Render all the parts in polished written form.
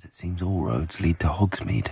It seems all roads lead to Hogsmeade.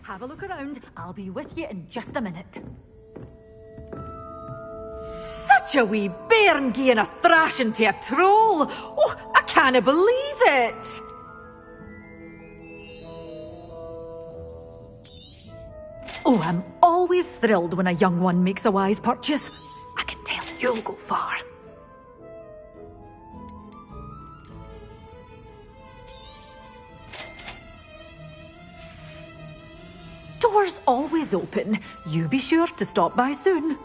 Have a look around. I'll be with you in just a minute. Such a wee bairn gieing a thrashing to a troll! Oh, I can't believe it! Oh, I'm always thrilled when a young one makes a wise purchase. I can tell you'll go far. Doors always open. You be sure to stop by soon.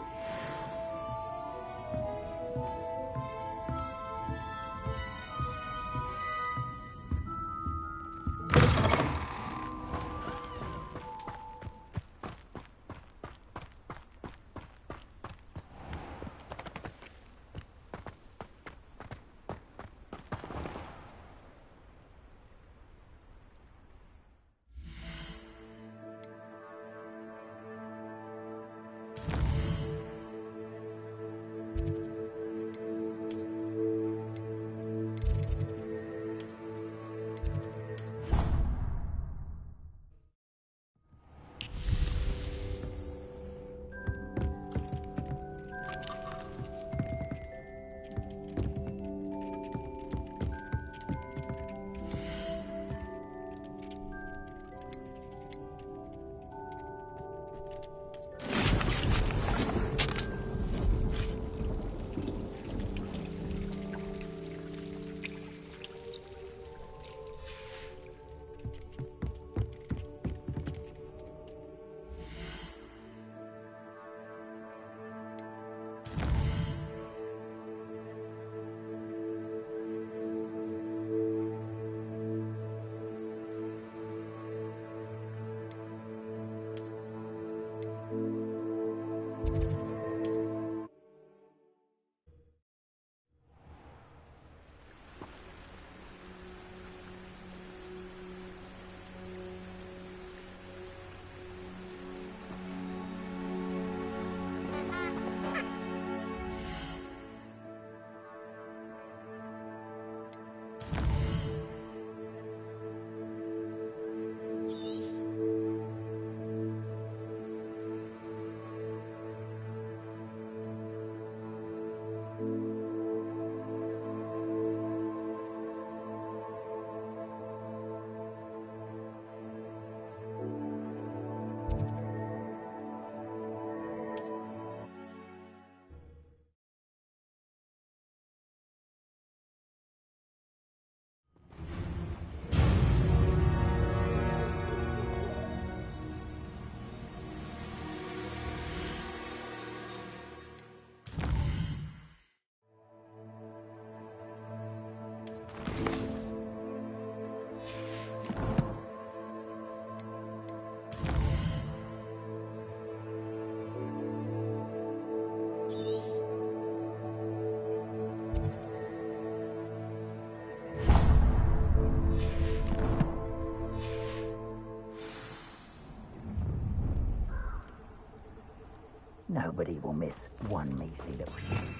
Nobody will miss one measly little thing.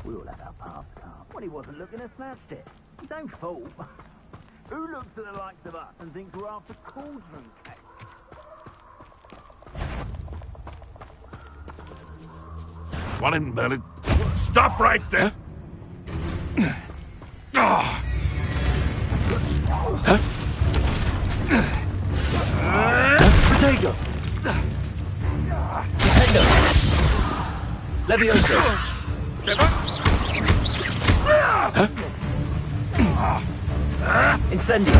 We all had our paths, Carl. When he wasn't looking, I smashed it. His own fault. Who looks at the likes of us and thinks we're after cauldron cake? One in, Merlin. Stop right there! Potato! Levioso! Incendio!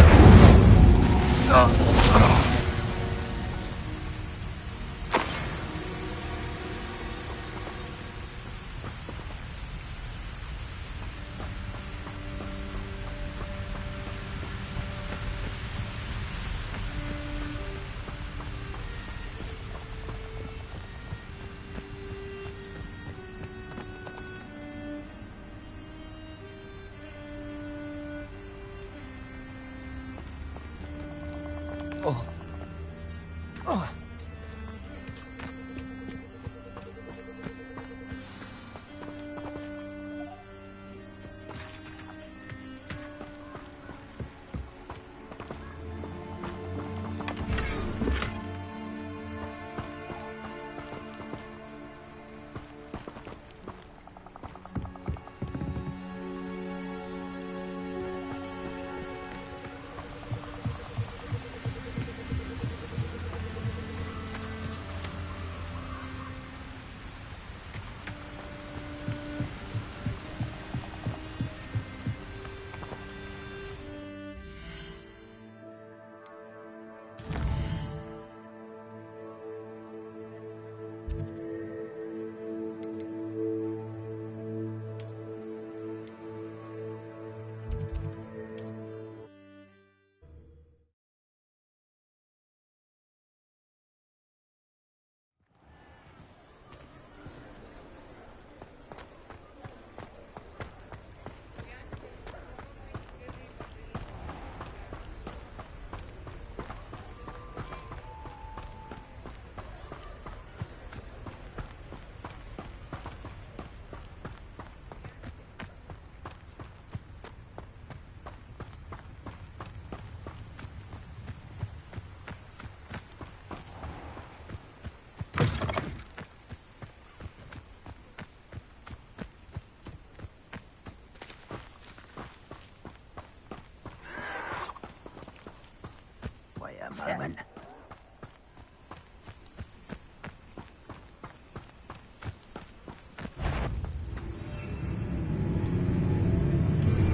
Wait a moment.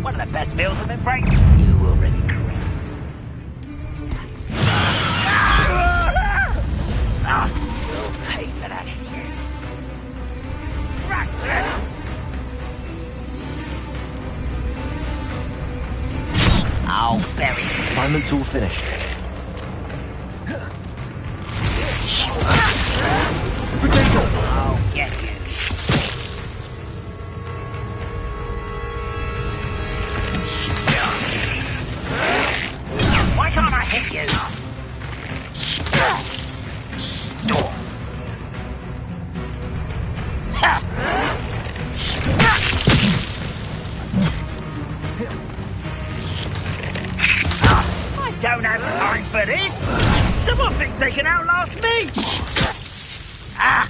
One of the best meals I've been frank. You will regret. You'll pay for that here. Raxon! I'll bury you. Assignment's all finished. Potato! I'll get you. Why can't I hit you? I don't have time for this. Someone thinks they can outlast me. Ah!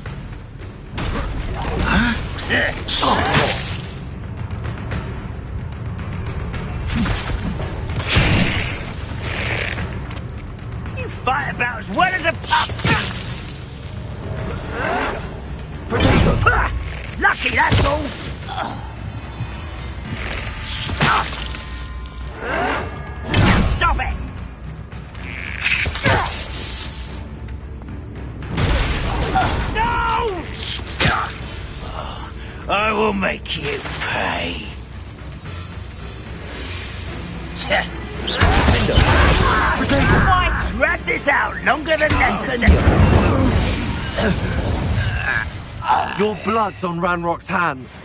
You fight about as well as a pup. Potato! Lucky, that's all. Stop it! No! I will make you pay. Why drag this out longer than necessary? Your blood's on Ranrock's hands.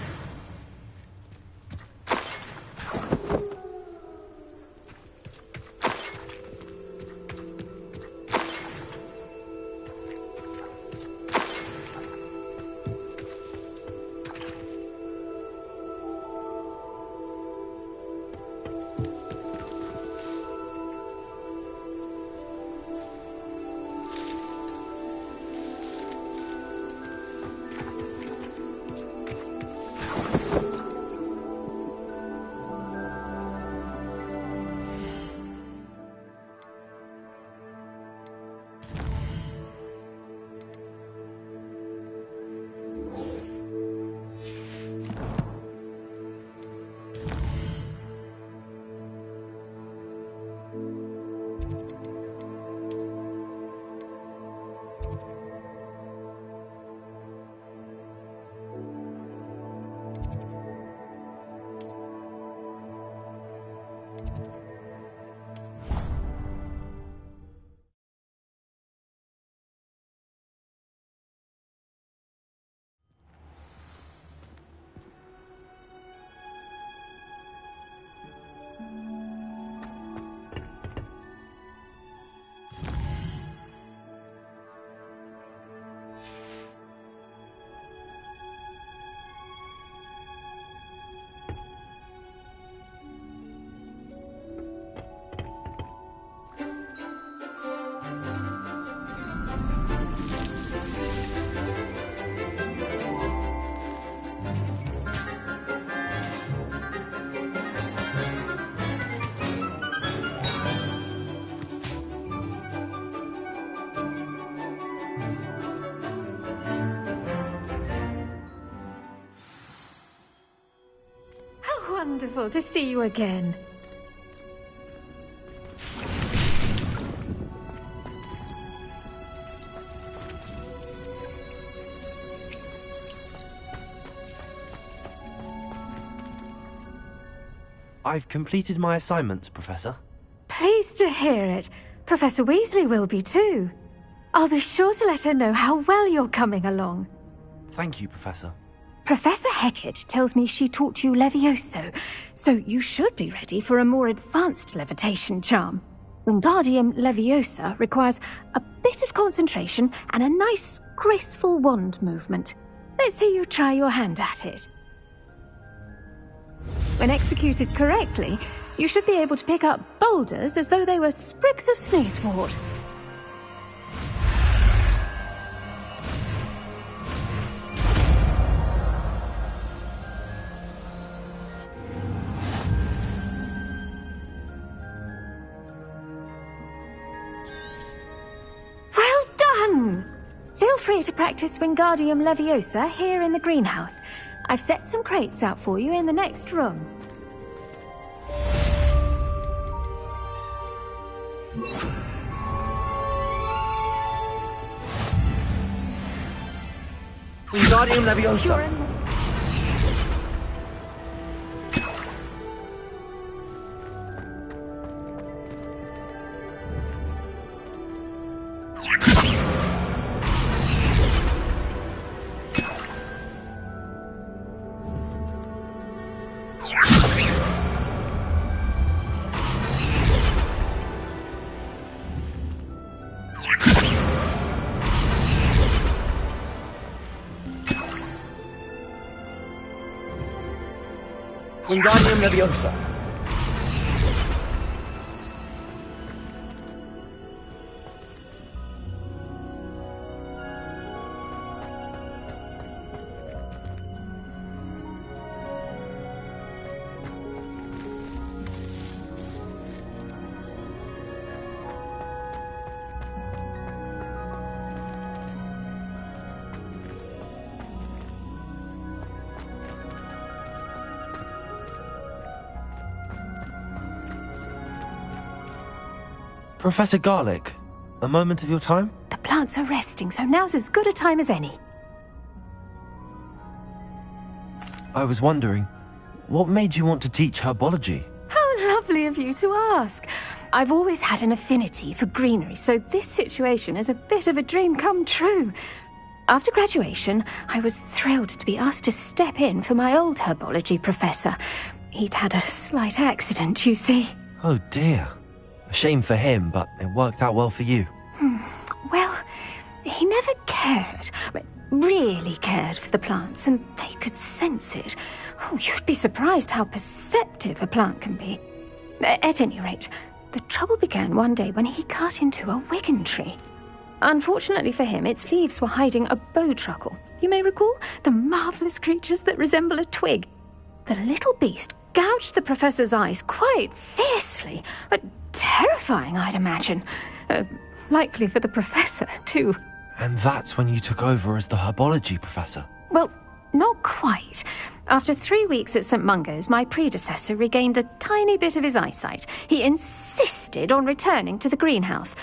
wonderful to see you again. I've completed my assignments, Professor. Pleased to hear it. Professor Weasley will be too. I'll be sure to let her know how well you're coming along. Thank you, Professor. Professor Hecat tells me she taught you Levioso, so you should be ready for a more advanced levitation charm. Wingardium Leviosa requires a bit of concentration and a nice, graceful wand movement. Let's see you try your hand at it. When executed correctly, you should be able to pick up boulders as though they were sprigs of sneezewort. Well done! Feel free to practice Wingardium Leviosa here in the greenhouse. I've set some crates out for you in the next room. Wingardium Leviosa! Wingardium Leviosa! Professor Garlick, a moment of your time? The plants are resting, so now's as good a time as any. I was wondering, what made you want to teach herbology? How lovely of you to ask. I've always had an affinity for greenery, so this situation is a bit of a dream come true. After graduation, I was thrilled to be asked to step in for my old herbology professor. He'd had a slight accident, you see. Oh dear. A shame for him, but it worked out well for you. Well, he never cared, really cared for the plants, and they could sense it. Oh, you'd be surprised how perceptive a plant can be. At any rate, the trouble began one day when he cut into a Wigan tree. Unfortunately for him, its leaves were hiding a bowtruckle. You may recall the marvellous creatures that resemble a twig. The little beast gouged the professor's eyes quite fiercely, but terrifying, I'd imagine. Likely for the professor, too. And that's when you took over as the herbology professor? Well, not quite. After 3 weeks at St. Mungo's, my predecessor regained a tiny bit of his eyesight. He insisted on returning to the greenhouse.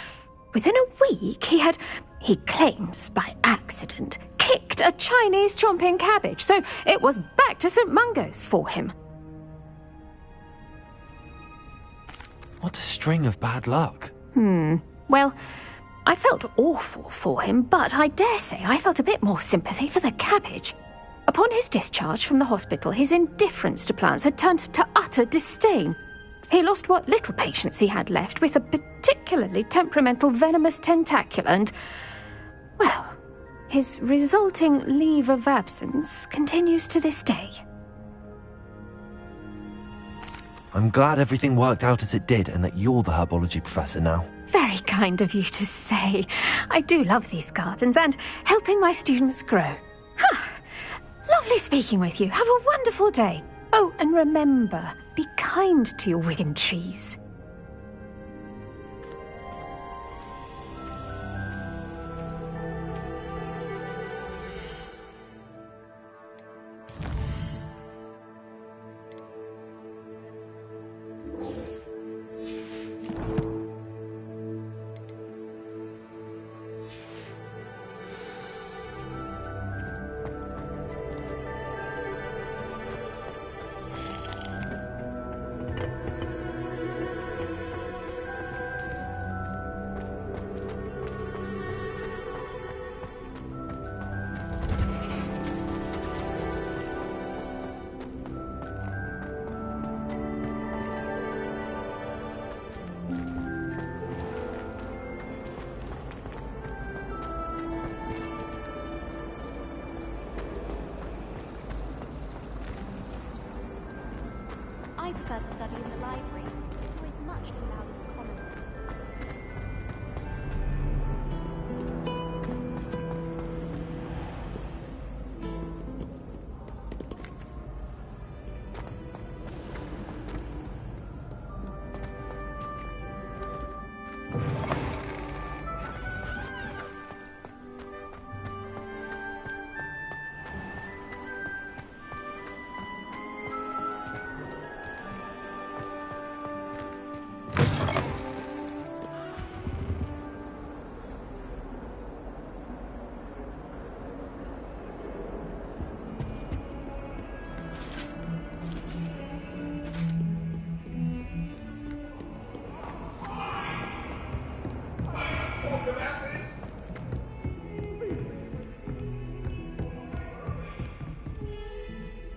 Within a week, he claims by accident, kicked a Chinese chomping cabbage, so it was back to St. Mungo's for him. What a string of bad luck. Well, I felt awful for him, but I dare say I felt a bit more sympathy for the cabbage. Upon his discharge from the hospital, his indifference to plants had turned to utter disdain. He lost what little patience he had left with a particularly temperamental venomous tentacula and, well, his resulting leave of absence continues to this day. I'm glad everything worked out as it did and that you're the herbology professor now. Very kind of you to say. I do love these gardens and helping my students grow. Lovely speaking with you. Have a wonderful day. Oh, and remember, be kind to your Wigan trees.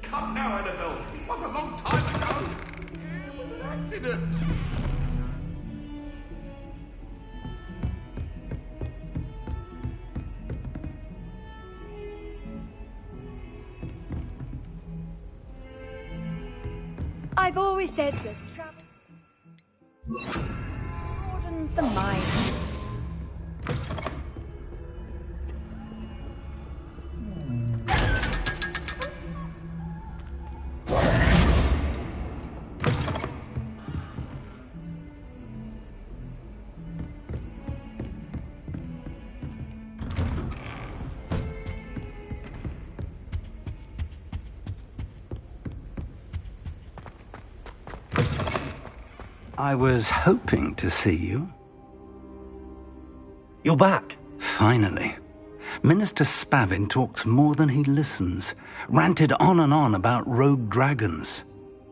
Come now, Annabelle. It was a long time ago. It was an accident. I've always said that travel broadens the mind. I was hoping to see you. You're back. Finally. Minister Spavin talks more than he listens. Ranted on and on about rogue dragons.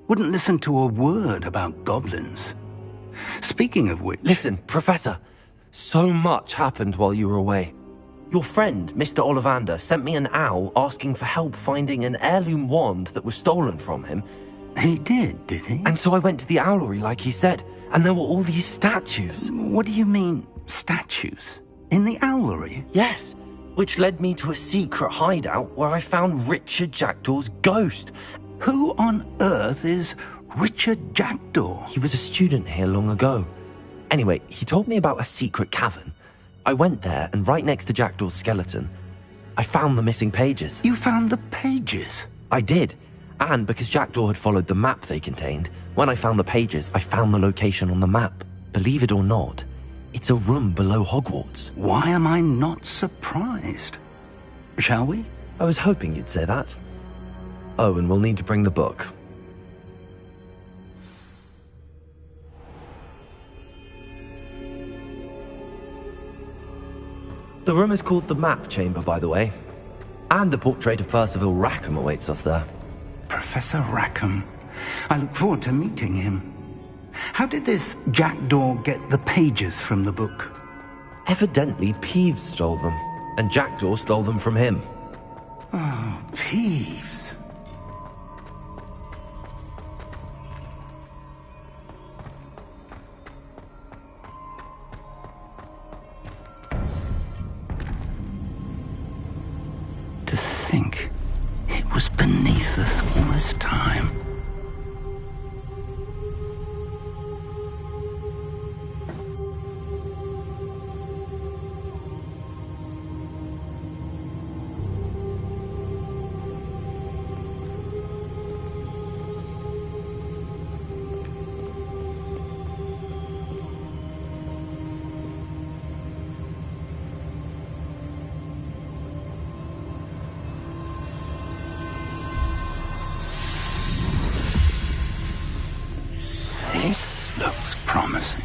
Wouldn't listen to a word about goblins. Speaking of which... Listen, Professor. So much happened while you were away. Your friend, Mr. Ollivander, sent me an owl asking for help finding an heirloom wand that was stolen from him. He did he? And so I went to the owlery like he said, and there were all these statues. What do you mean, statues? In the owlery? Yes, which led me to a secret hideout where I found Richard Jackdaw's ghost. Who on earth is Richard Jackdaw? He was a student here long ago. Anyway, he told me about a secret cavern. I went there, and right next to Jackdaw's skeleton, I found the missing pages. You found the pages? I did. And because Jackdaw had followed the map they contained, when I found the pages, I found the location on the map. Believe it or not, it's a room below Hogwarts. Why am I not surprised? Shall we? I was hoping you'd say that. Oh, and we'll need to bring the book. The room is called the Map Chamber, by the way. And a portrait of Percival Rackham awaits us there. Professor Rackham. I look forward to meeting him. How did this Jackdaw get the pages from the book? Evidently, Peeves stole them, and Jackdaw stole them from him. Oh, Peeves. To think it was beneath us all this time. This looks promising.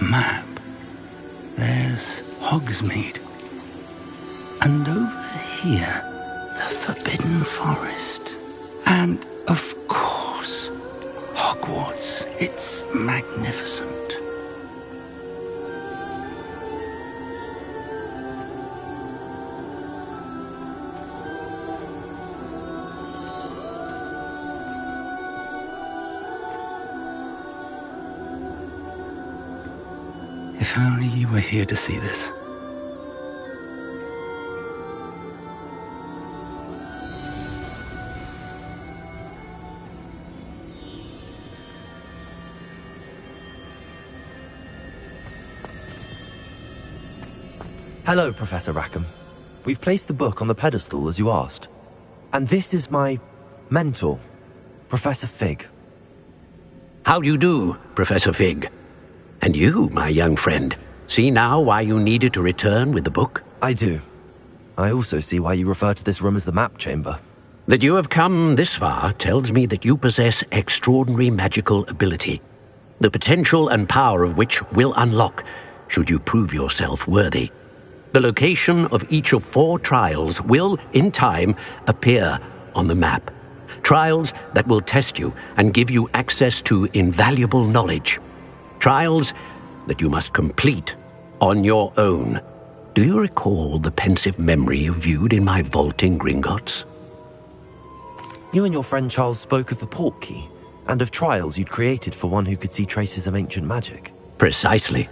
Map. There's Hogsmeade. And over here, the Forbidden Forest. And, of course, Hogwarts. It's magnificent. If only you were here to see this. Hello, Professor Rackham. We've placed the book on the pedestal as you asked. And this is my mentor, Professor Fig. How do you do, Professor Fig? And you, my young friend, see now why you needed to return with the book? I do. I also see why you refer to this room as the map chamber. That you have come this far tells me that you possess extraordinary magical ability, the potential and power of which will unlock should you prove yourself worthy. The location of each of 4 trials will, in time, appear on the map. Trials that will test you and give you access to invaluable knowledge. Trials that you must complete on your own. Do you recall the pensive memory you viewed in my vault in Gringotts? You and your friend Charles spoke of the port key, and of trials you'd created for one who could see traces of ancient magic. Precisely.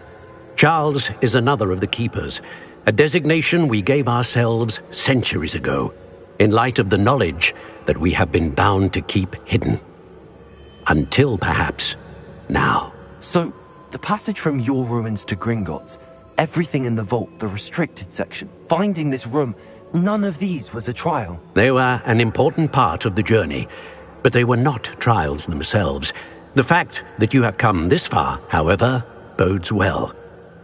Charles is another of the Keepers, a designation we gave ourselves centuries ago, in light of the knowledge that we have been bound to keep hidden. Until, perhaps, now. So, the passage from your ruins to Gringotts, everything in the vault, the restricted section, finding this room, none of these was a trial. They were an important part of the journey, but they were not trials themselves. The fact that you have come this far, however, bodes well.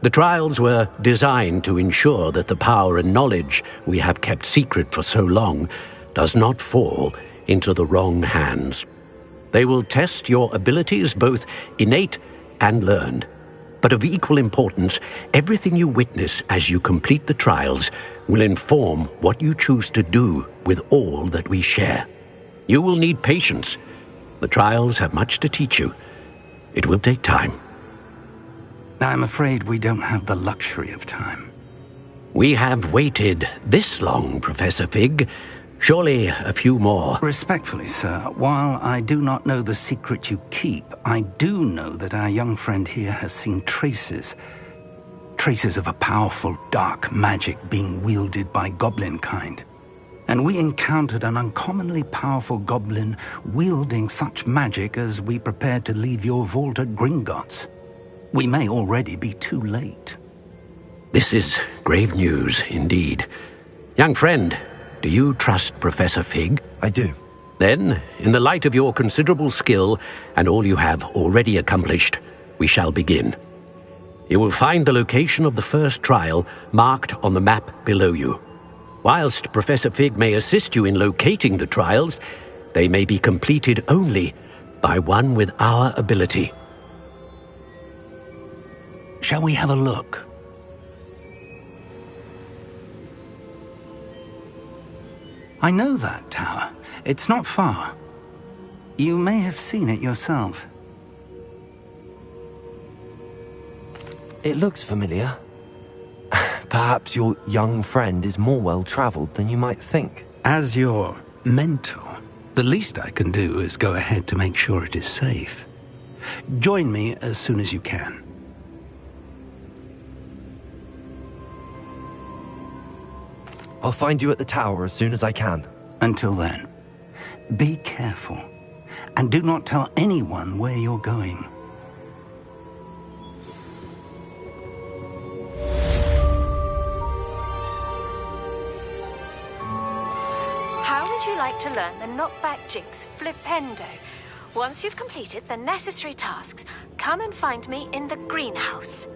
The trials were designed to ensure that the power and knowledge we have kept secret for so long does not fall into the wrong hands. They will test your abilities, both innate and learned. But of equal importance, everything you witness as you complete the trials will inform what you choose to do with all that we share. You will need patience. The trials have much to teach you. It will take time. I'm afraid we don't have the luxury of time. We have waited this long, Professor Fig. Surely a few more. Respectfully, sir, while I do not know the secret you keep, I do know that our young friend here has seen traces of a powerful dark magic being wielded by goblin kind. And we encountered an uncommonly powerful goblin wielding such magic as we prepared to leave your vault at Gringotts. We may already be too late. This is grave news, indeed. Young friend, do you trust Professor Fig? I do. Then, in the light of your considerable skill and all you have already accomplished, we shall begin. You will find the location of the first trial marked on the map below you. Whilst Professor Fig may assist you in locating the trials, they may be completed only by one with our ability. Shall we have a look? I know that tower. It's not far. You may have seen it yourself. It looks familiar. Perhaps your young friend is more well-traveled than you might think. As your mentor, the least I can do is go ahead to make sure it is safe. Join me as soon as you can. I'll find you at the tower as soon as I can. Until then, be careful, and do not tell anyone where you're going. How would you like to learn the knockback jinx flipendo? Once you've completed the necessary tasks, come and find me in the greenhouse.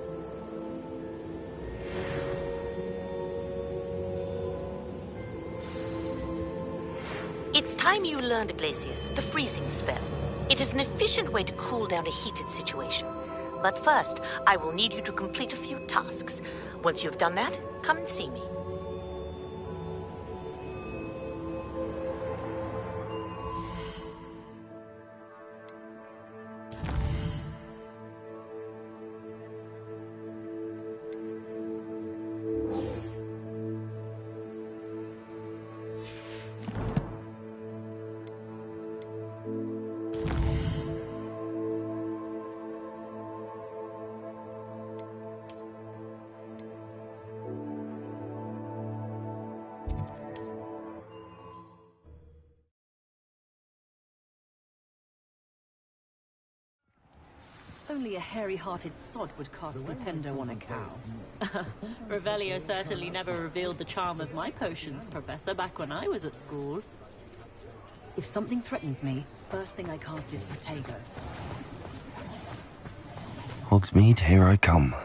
It's time you learned, Glacius, the freezing spell. It is an efficient way to cool down a heated situation. But first, I will need you to complete a few tasks. Once you've done that, come and see me. Only a hairy-hearted sod would cast flipendo on a cow. Revelio certainly never revealed the charm of my potions, Professor, back when I was at school. If something threatens me, first thing I cast is Protego. Hogsmeade, here I come.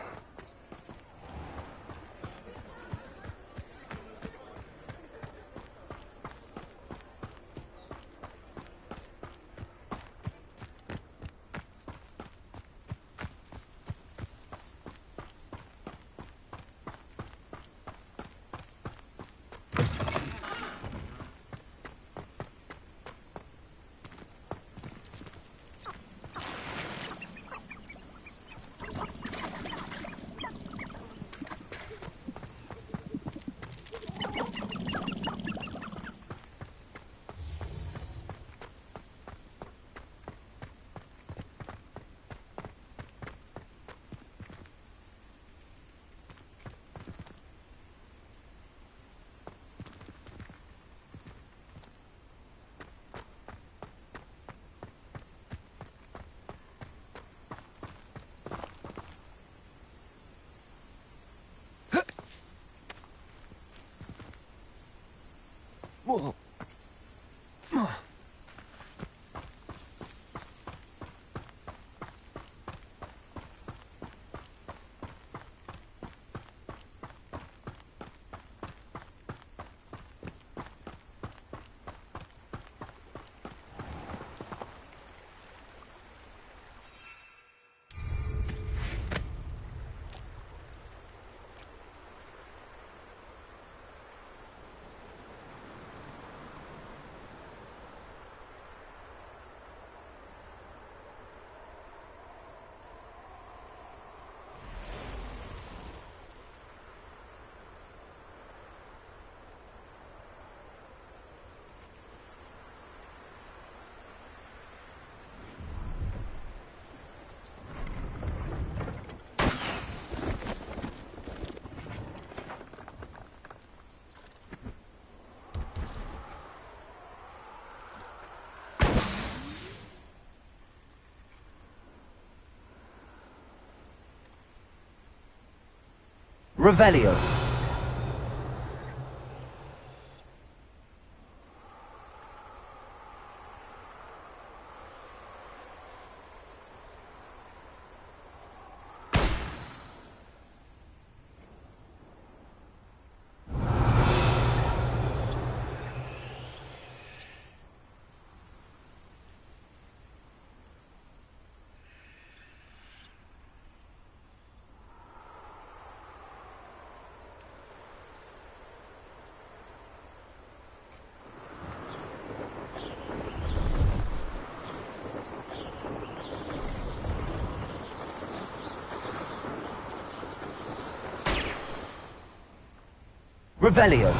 Whoa. Revelio. Revelio.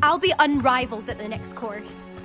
I'll be unrivaled at the next course.